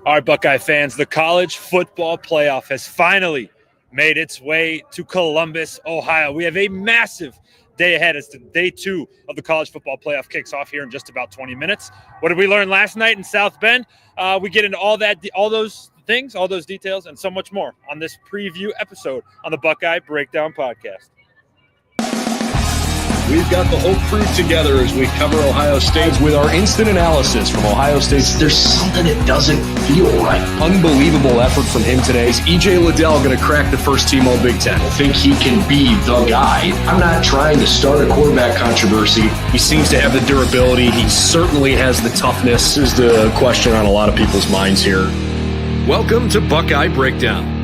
All right, Buckeye fans, the college football playoff has finally made its way to Columbus, Ohio. We have a massive day ahead as day 2 of the college football playoff kicks off here in just about 20 minutes. What did we learn last night in South Bend? We get into all those things, all those details, and so much more on this preview episode on the Buckeye Breakdown Podcast. We've got the whole crew together as we cover Ohio State with our instant analysis from Ohio State. There's something that doesn't feel right. Unbelievable effort from him today. Is E.J. Liddell going to crack the first team All-Big Ten? I think he can be the guy. I'm not trying to start a quarterback controversy. He seems to have the durability. He certainly has the toughness. This is the question on a lot of people's minds here. Welcome to Buckeye Breakdown.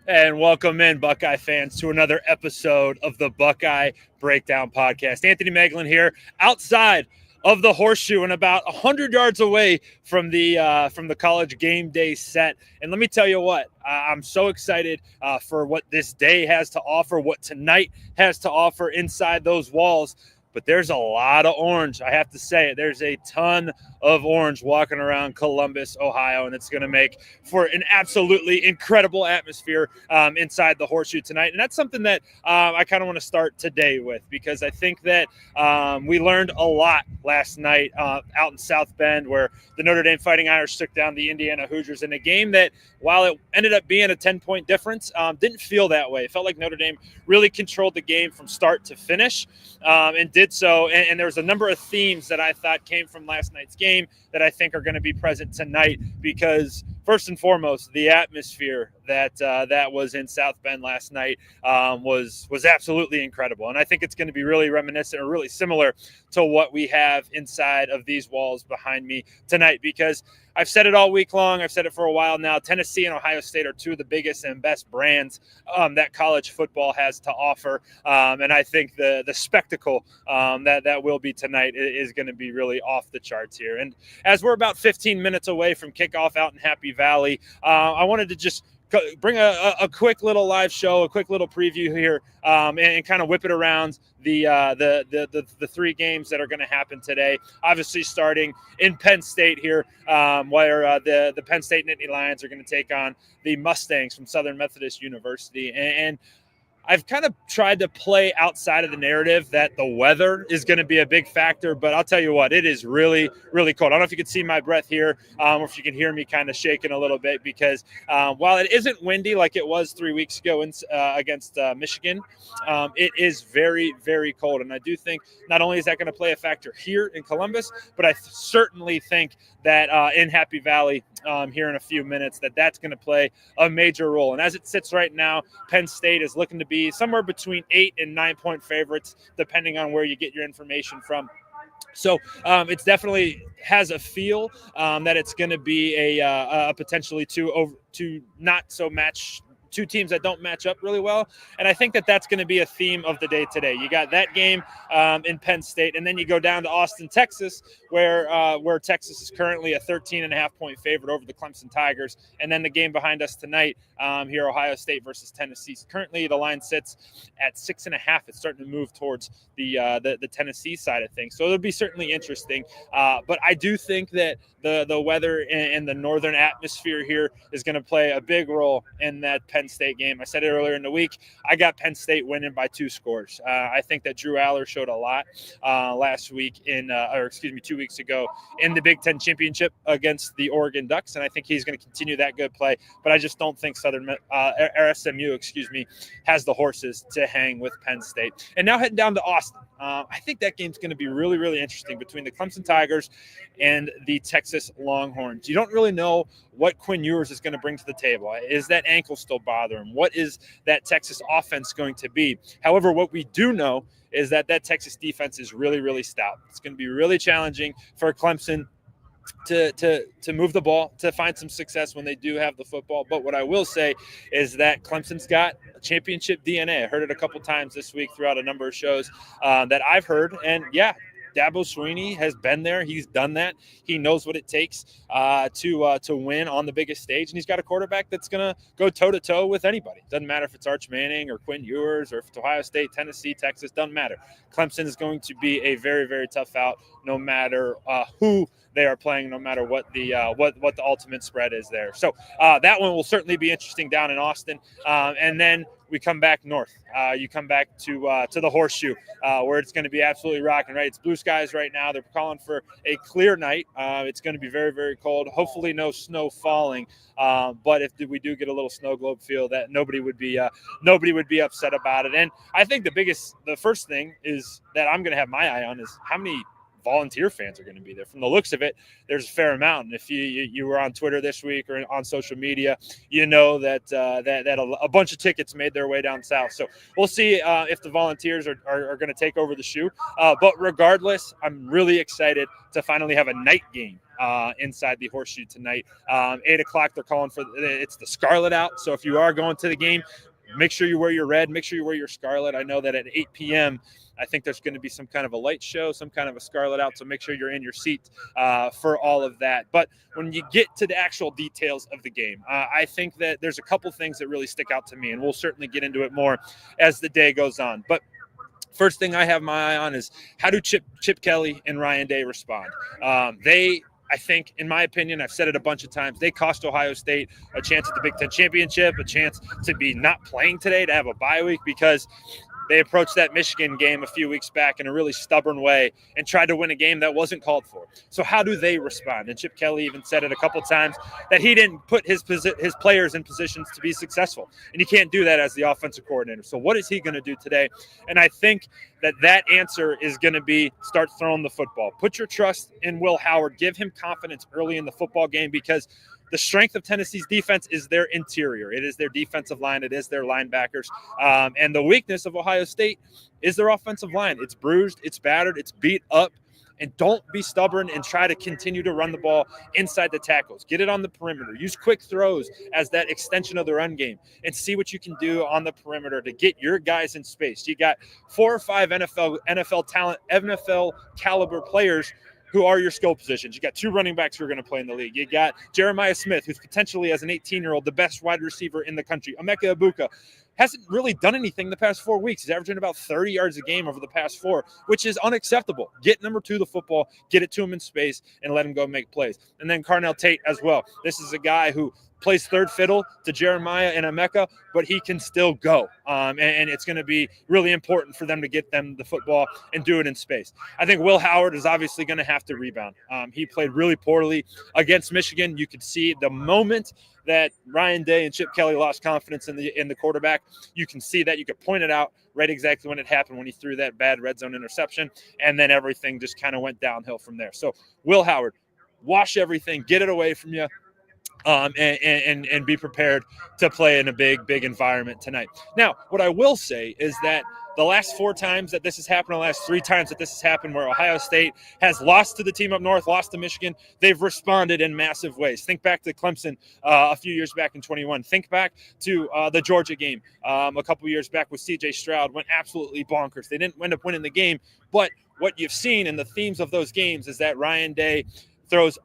And welcome in, Buckeye fans, to another episode of the Buckeye Breakdown Podcast. Anthony Moeglin here, outside of the Horseshow and about 100 yards away from the college game day set. And let me tell you what, I'm so excited for what this day has to offer, what tonight has to offer inside those walls. But there's a lot of orange. I have to say it. There's a ton of orange walking around Columbus, Ohio, and it's going to make for an absolutely incredible atmosphere inside the Horseshoe tonight. And that's something that I kind of want to start today with, because I think that we learned a lot last night out in South Bend, where the Notre Dame Fighting Irish took down the Indiana Hoosiers in a game that, while it ended up being a 10-point difference, didn't feel that way. It felt like Notre Dame really controlled the game from start to finish and did so. And there was a number of themes that I thought came from last night's game that I think are going to be present tonight, because first and foremost, the atmosphere that was in South Bend last night was absolutely incredible. And I think it's going to be really reminiscent or really similar to what we have inside of these walls behind me tonight, because I've said it all week long. I've said it for a while now. Tennessee and Ohio State are two of the biggest and best brands that college football has to offer. And I think the spectacle that will be tonight is going to be really off the charts here. And as we're about 15 minutes away from kickoff out in Happy Valley, I wanted to just bring a quick little live show, a quick little preview here, and kind of whip it around the three games that are going to happen today. Obviously, starting in Penn State here, where the Penn State Nittany Lions are going to take on the Mustangs from Southern Methodist University. And I've kind of tried to play outside of the narrative that the weather is going to be a big factor, but I'll tell you what, it is really, really cold. I don't know if you can see my breath here, or if you can hear me kind of shaking a little bit, because while it isn't windy like it was 3 weeks ago against Michigan, it is very, very cold. And I do think not only is that going to play a factor here in Columbus, but I certainly think that in Happy Valley here in a few minutes, that's going to play a major role. And as it sits right now, Penn State is looking to be somewhere between 8 and 9 point favorites, depending on where you get your information from. So it's definitely has a feel that it's going to be a potentially two not so match. Two teams that don't match up really well. And I think that's going to be a theme of the day today. You got that game in Penn State, and then you go down to Austin, Texas, where Texas is currently a 13.5-point favorite over the Clemson Tigers. And then the game behind us tonight here, Ohio State versus Tennessee. Currently, the line sits at 6.5. It's starting to move towards the Tennessee side of things. So it'll be certainly interesting. But I do think that the weather and the northern atmosphere here is going to play a big role in that Penn State game. I said it earlier in the week. I got Penn State winning by 2 scores. I think that Drew Aller showed a lot last week 2 weeks ago in the Big Ten Championship against the Oregon Ducks, and I think he's going to continue that good play. But I just don't think SMU has the horses to hang with Penn State. And now heading down to Austin. I think that game's going to be really, really interesting between the Clemson Tigers and the Texas Longhorns. You don't really know what Quinn Ewers is going to bring to the table. Is that ankle still bothering? What is that Texas offense going to be? However, what we do know is that Texas defense is really, really stout. It's going to be really challenging for Clemson to move the ball, to find some success when they do have the football. But what I will say is that Clemson's got a championship DNA. I heard it a couple times this week throughout a number of shows that I've heard. And yeah, Dabo Swinney has been there. He's done that. He knows what it takes to win on the biggest stage, and he's got a quarterback that's going to go toe-to-toe with anybody. Doesn't matter if it's Arch Manning or Quinn Ewers or if it's Ohio State, Tennessee, Texas, doesn't matter. Clemson is going to be a very, very tough out no matter who they are playing, no matter what the ultimate spread is there. So that one will certainly be interesting down in Austin. And then we come back north. You come back to the Horseshow, where it's going to be absolutely rocking, right? It's blue skies right now. They're calling for a clear night. It's going to be very, very cold. Hopefully no snow falling. But if we do get a little snow globe feel, that nobody would be upset about it. And I think the first thing is that I'm going to have my eye on is how many volunteer fans are going to be there. From the looks of it, there's a fair amount. And if you were on Twitter this week or on social media, you know that a bunch of tickets made their way down south. So we'll see if the volunteers are going to take over the shoe. But regardless, I'm really excited to finally have a night game inside the Horseshoe tonight. 8 o'clock, they're calling for it's the Scarlet out. So if you are going to the game, make sure you wear your red, make sure you wear your scarlet. I know that at 8 p.m., I think there's going to be some kind of a light show, some kind of a scarlet out. So make sure you're in your seat for all of that. But when you get to the actual details of the game, I think that there's a couple things that really stick out to me, and we'll certainly get into it more as the day goes on. But first thing I have my eye on is how do Chip Kelly and Ryan Day respond? I think, in my opinion, I've said it a bunch of times, they cost Ohio State a chance at the Big Ten championship, a chance to be not playing today, to have a bye week, because they approached that Michigan game a few weeks back in a really stubborn way and tried to win a game that wasn't called for. So how do they respond? And Chip Kelly even said it a couple times that he didn't put his players in positions to be successful. And you can't do that as the offensive coordinator. So what is he going to do today? And I think that answer is going to be start throwing the football. Put your trust in Will Howard. Give him confidence early in the football game, because the strength of Tennessee's defense is their interior. It is their defensive line. It is their linebackers. And the weakness of Ohio State is their offensive line. It's bruised, it's battered, it's beat up. And don't be stubborn and try to continue to run the ball inside the tackles. Get it on the perimeter. Use quick throws as that extension of the run game and see what you can do on the perimeter to get your guys in space. You got 4 or 5 NFL talent, NFL caliber players who are your skill positions. You got 2 running backs who are going to play in the league. You got Jeremiah Smith, who's potentially, as an 18-year-old, the best wide receiver in the country. Emeka Egbuka hasn't really done anything the past 4 weeks. He's averaging about 30 yards a game over the past 4, which is unacceptable. Get number 2 the football, get it to him in space, and let him go make plays. And then Carnell Tate as well. This is a guy who plays third fiddle to Jeremiah and Emeka, but he can still go. And it's going to be really important for them to get them the football and do it in space. I think Will Howard is obviously going to have to rebound. He played really poorly against Michigan. You could see the moment that Ryan Day and Chip Kelly lost confidence in the quarterback. You can see that. You could point it out right exactly when it happened, when he threw that bad red zone interception, and then everything just kind of went downhill from there. So Will Howard, wash everything, get it away from you. And be prepared to play in a big environment tonight. Now, what I will say is that the last 4 times that this has happened, the last 3 times that this has happened, where Ohio State has lost to the team up north, lost to Michigan, they've responded in massive ways. Think back to Clemson a few years back in 21. Think back to the Georgia game a couple years back with C.J. Stroud, went absolutely bonkers. They didn't end up winning the game, but what you've seen in the themes of those games is that Ryan Day throws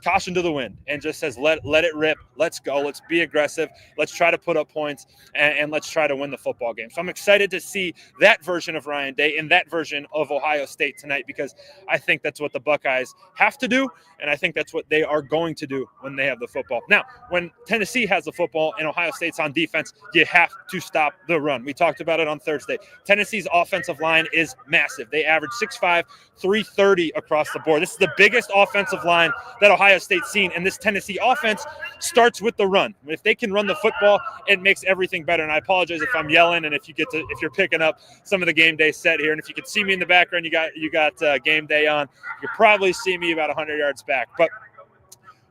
caution to the wind and just says, let it rip. Let's go. Let's be aggressive. Let's try to put up points and let's try to win the football game. So I'm excited to see that version of Ryan Day and that version of Ohio State tonight, because I think that's what the Buckeyes have to do. And I think that's what they are going to do when they have the football. Now, when Tennessee has the football and Ohio State's on defense, you have to stop the run. We talked about it on Thursday. Tennessee's offensive line is massive. They average 6'5", 330 across the board. This is the biggest offensive line that Ohio State's seen, and this Tennessee offense starts with the run. If they can run the football, it makes everything better. And I apologize if I'm yelling, and if you're picking up some of the game day set here, and if you can see me in the background, you got game day on. You can probably see me about 100 yards back. But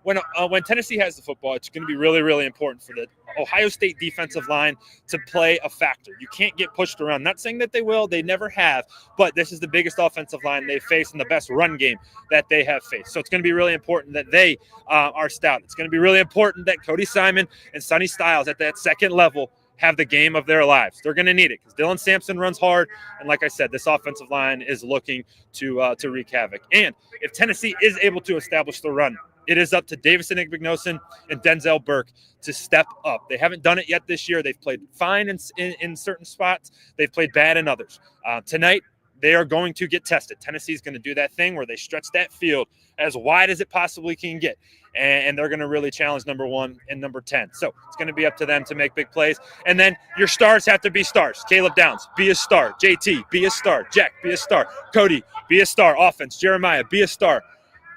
when Tennessee has the football, it's going to be really, really important for the Ohio State defensive line to play a factor. You can't get pushed around. Not saying that they will. They never have. But this is the biggest offensive line they face and the best run game that they have faced. So it's going to be really important that they are stout. It's going to be really important that Cody Simon and Sonny Styles at that second level have the game of their lives. They're going to need it because Dylan Sampson runs hard. And like I said, this offensive line is looking to wreak havoc. And if Tennessee is able to establish the run, it is up to Davison Igbinosun and Denzel Burke to step up. They haven't done it yet this year. They've played fine in certain spots. They've played bad in others. Tonight, they are going to get tested. Tennessee's going to do that thing where they stretch that field as wide as it possibly can get. And they're going to really challenge number 1 and number 10. So it's going to be up to them to make big plays. And then your stars have to be stars. Caleb Downs, be a star. JT, be a star. Jack, be a star. Cody, be a star. Offense, Jeremiah, be a star.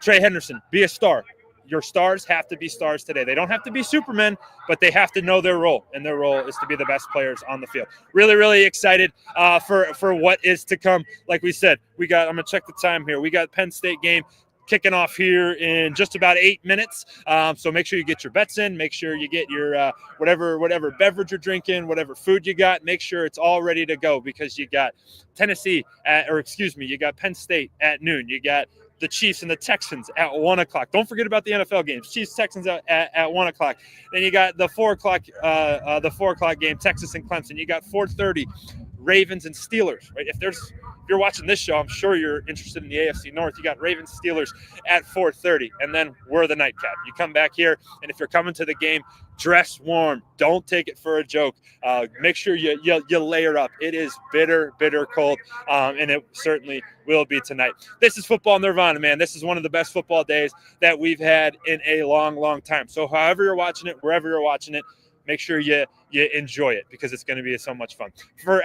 Trey Henderson, be a star. Your stars have to be stars today. They don't have to be supermen, but they have to know their role, and their role is to be the best players on the field. Really, really excited for what is to come. Like we said, I'm going to check the time here. We got Penn State game kicking off here in just about 8 minutes. So make sure you get your bets in. Make sure you get your whatever beverage you're drinking, whatever food you got. Make sure it's all ready to go because you got you got Penn State at noon. You got the Chiefs and the Texans at 1 o'clock. Don't forget about the NFL games. Chiefs, Texans at 1 o'clock. Then you got the 4 o'clock game, Texas and Clemson. You got 4:30, Ravens and Steelers. Right? If you're watching this show, I'm sure you're interested in the AFC North. You got Ravens, Steelers at 4:30, and then we're the nightcap. You come back here, and if you're coming to the game, dress warm. Don't take it for a joke. Make sure you layer up. It is bitter, bitter cold, and it certainly will be tonight. This is Football Nirvana, man. This is one of the best football days that we've had in a long, long time. So however you're watching it, wherever you're watching it, make sure you enjoy it because it's going to be so much fun.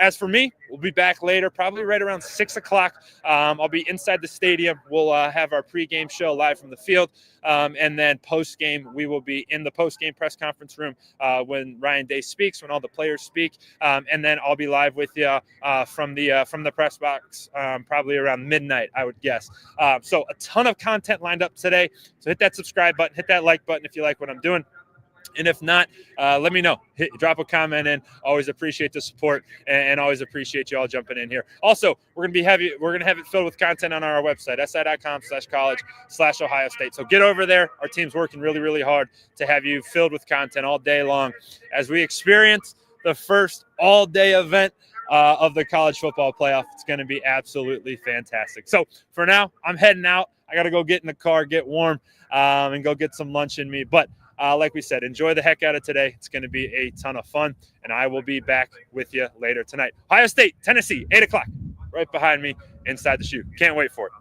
As for me, we'll be back later, probably right around 6 o'clock. I'll be inside the stadium. We'll have our pregame show live from the field. And then postgame, we will be in the postgame press conference room when Ryan Day speaks, when all the players speak. And then I'll be live with you from the press box probably around midnight, I would guess. So a ton of content lined up today. So hit that subscribe button, hit that like button if you like what I'm doing. And if not, let me know. Drop a comment in. Always appreciate the support and always appreciate you all jumping in here. Also, we're gonna have it filled with content on our website, si.com/college/Ohio State. So get over there. Our team's working really, really hard to have you filled with content all day long as we experience the first all-day event of the college football playoff. It's going to be absolutely fantastic. So for now, I'm heading out. I got to go get in the car, get warm, and go get some lunch in me. But like we said, enjoy the heck out of today. It's going to be a ton of fun, and I will be back with you later tonight. Ohio State, Tennessee, 8 o'clock, right behind me inside the shoe. Can't wait for it.